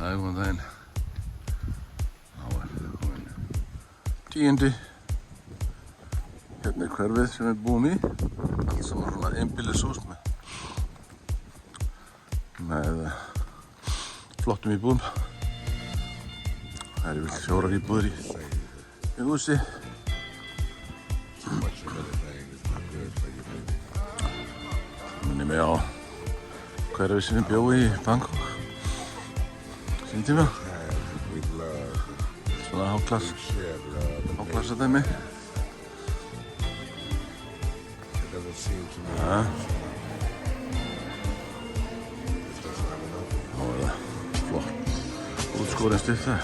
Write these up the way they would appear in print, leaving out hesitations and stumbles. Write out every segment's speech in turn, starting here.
Góðan daginn. Þá komin 10. Hérna hverfið sem við búum í. Allt saman svona einbýlishús með flottum íbúðum. Það eru 4 íbúðir í húsi. Minnir mig á hverfið sem við bjóum í Bangkok. Sýn tíma. Svona háklassa dæmi. Ja. Þá það flott útskorin stytta.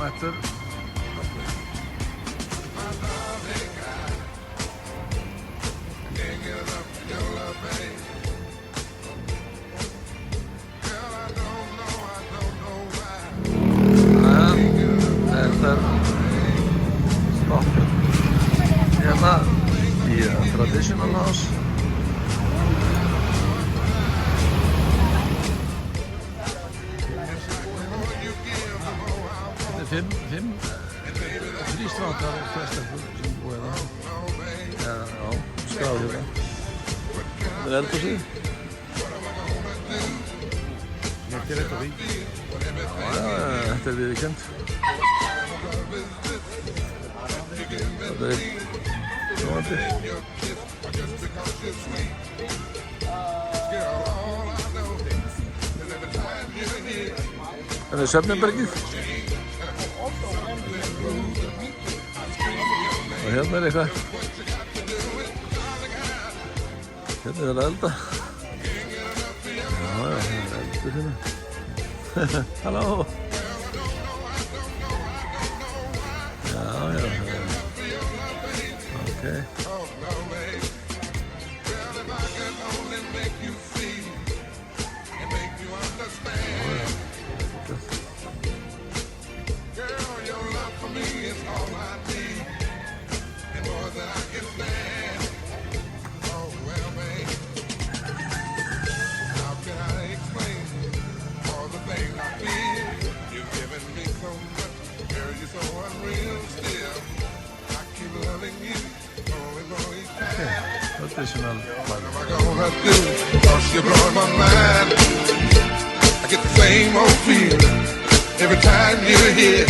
Mættur. Hérna í Traditional House. Þetta er 3 strákar og 2 stelpur sem búið það. Já, skráður það. Þetta er eldhúsið. Þetta er eitt af því. Já, þetta er viðurkennt. Þetta er sjónvarpið. Þetta er svefnherbergið. Og hérna er eitthvað. Hérna er að elda. Já, það er eldur hérna. Halló. Okay. Traditional fun. Cause you're blowing my mind. I get the same old feeling every time you're here.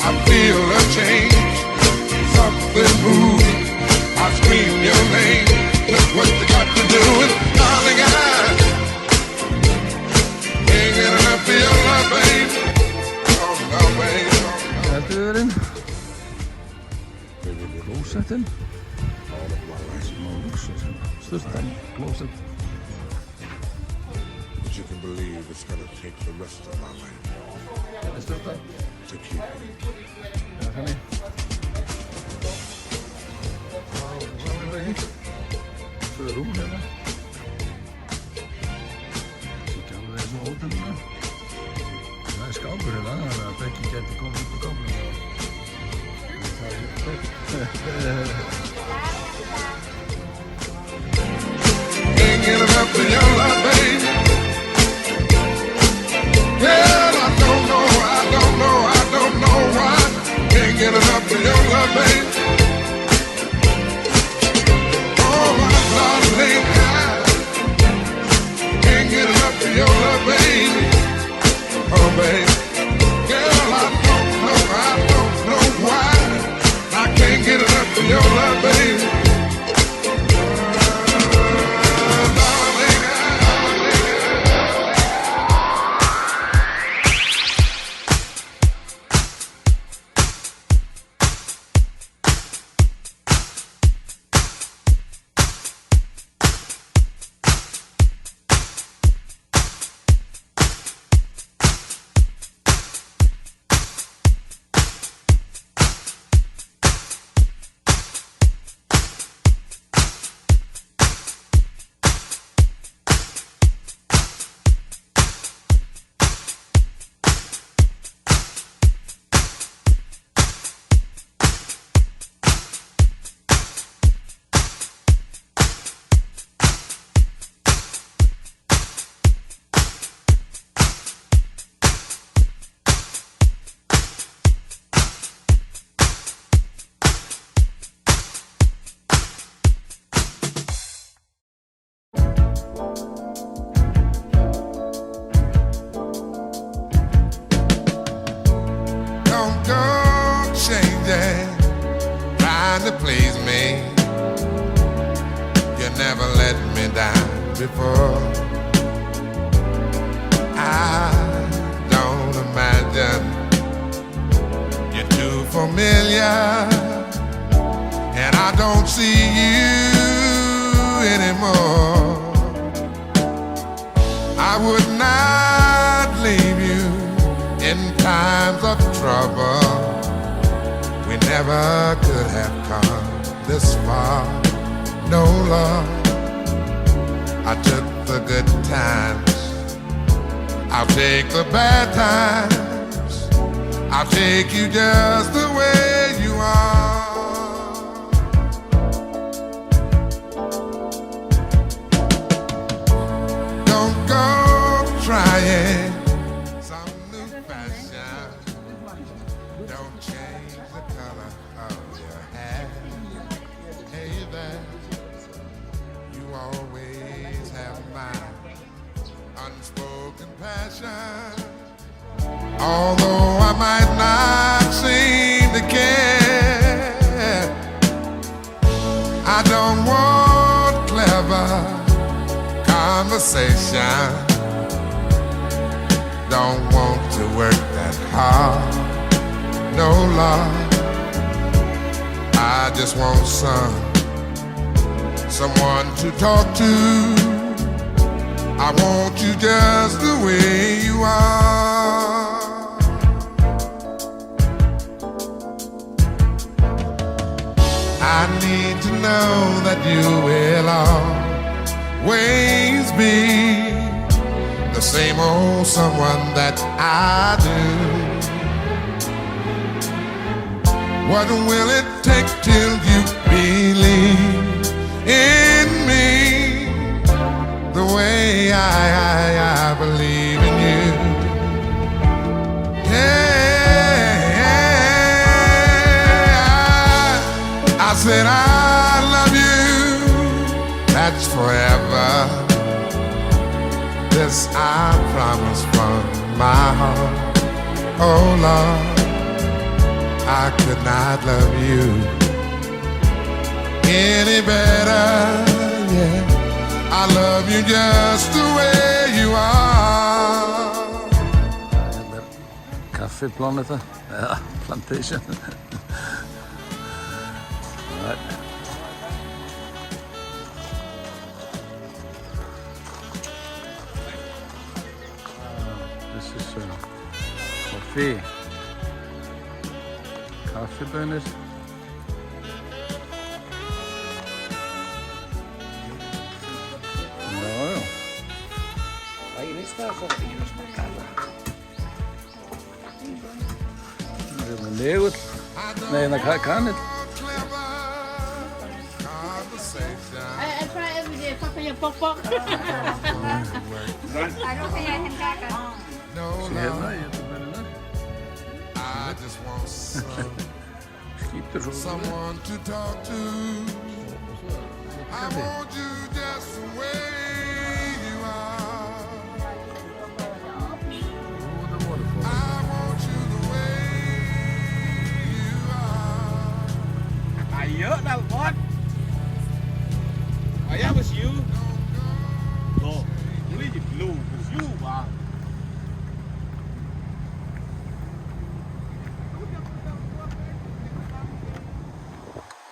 I feel a change, something moving. I scream your name. Look what you got to do, and darling, I ain't get enough for your love, baby. Oh no, baby. Þetta er verið klósettinn. Sturtan, klósett. But you can believe it's gonna take the rest of my life. Þetta er sturtan. To keep it. Já, þannig. Svo er rúm hérna. Kíkja alveg eins og hótel hérna. Það er skápur hérna, þannig að Becky gæti komið upp á gáminu. Það er perfekt. Get enough for your love, baby. Well, I don't know why. Can't get enough for your love, baby. Oh, my darling, I can't get enough for your love, baby. Oh, baby. Girl, I don't know why. I can't get enough for your love, baby. to please me. You never let me down before. I don't imagine you're too familiar, and I don't see you anymore. I would not leave you in times of trouble. We never could have come this far. No, Lord, I took the good times, I'll take the bad times, I'll take you just the way you are. Don't go trying some new fashion. Don't change the color of your hair. Hey there, you always have my unspoken passion. Although I might not seem to care, I don't want clever conversation. Don't want to work that hard. No, Lord, I just want someone to talk to. I want you just the way you are. I need to know that you will always be the same old someone that I do. What will it take till you believe in me the way I believe in you? Yeah, I said I love you, that's forever. This I promise from my heart. Oh Lord, I could not love you any better, yeah. I love you just the way you are. Kaffi Planeta, ja, Plantation. Right. This is coffee. Kaffibönir. Já. Ahí está, Sofía. Það er legull. Nei, það er kanill. I try every day. Papaya pok pok. Hérna, ég er með hérna. I just want Skýtur svo. someone to talk to. I want you just the way you are. I want you the way you are. Ai nhớ đâu con. Ai em was you. No, only the blue was you, ba.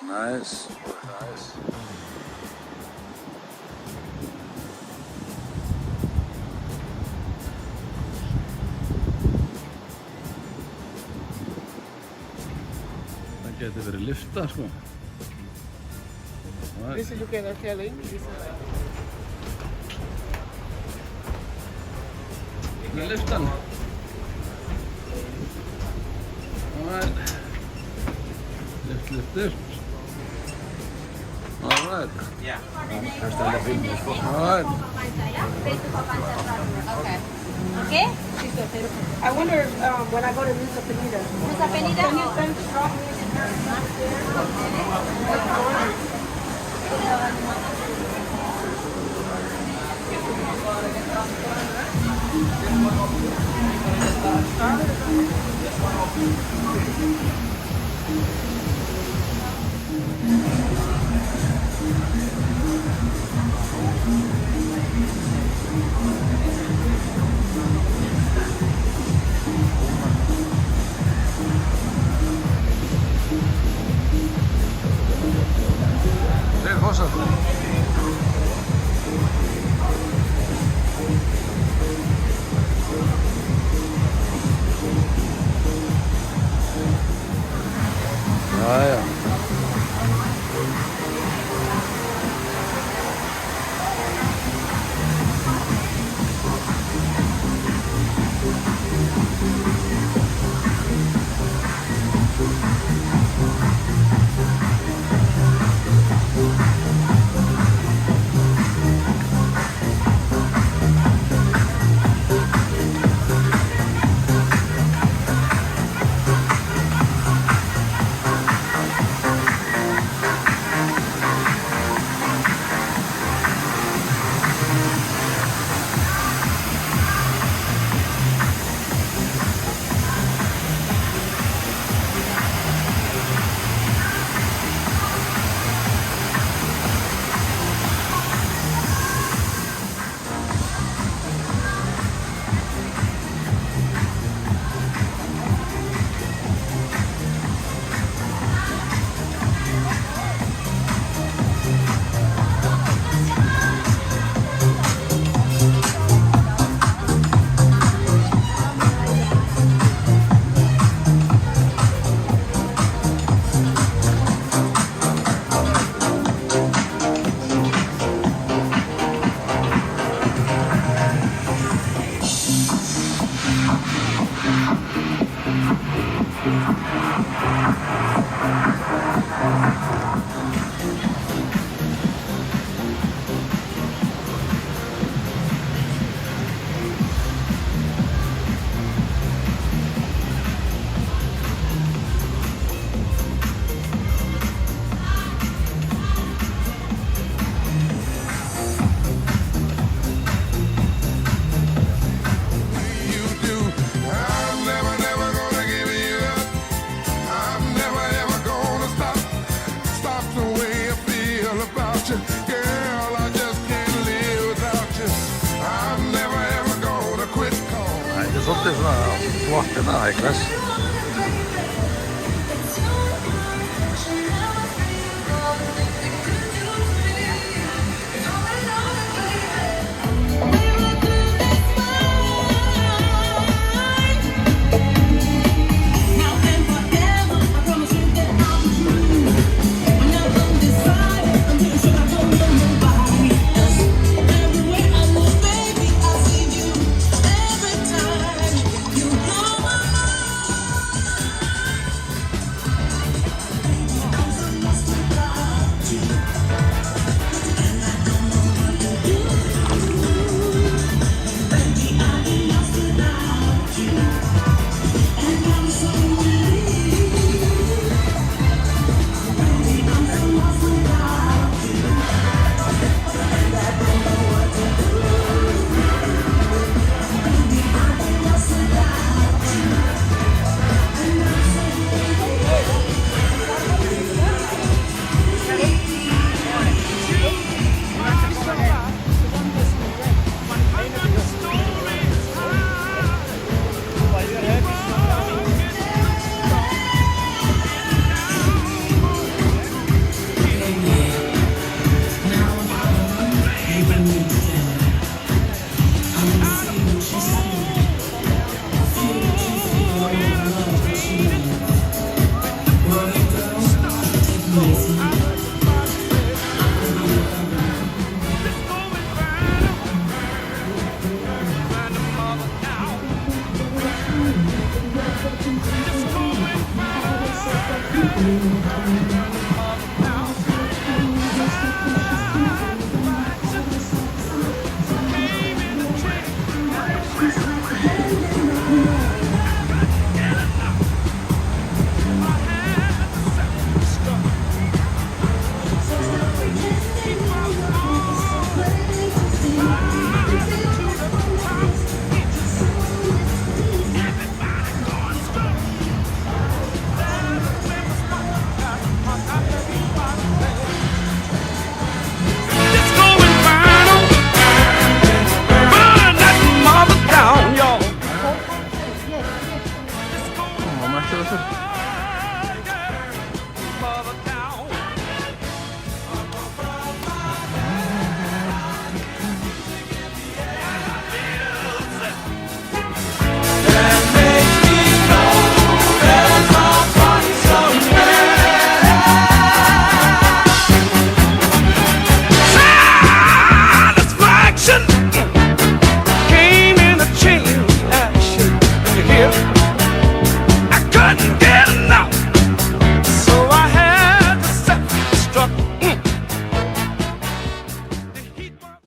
Nice, nice. Það geti verið lyfta, sko. This is looking at telling. Það er lyftan. Alright. Lyft. Alright. Yeah. Alright. Okay. Okay? I wonder when I go to Nusa Penida. Nusa Penida? Can you send drop me in sitten Lahten aikas. Peace.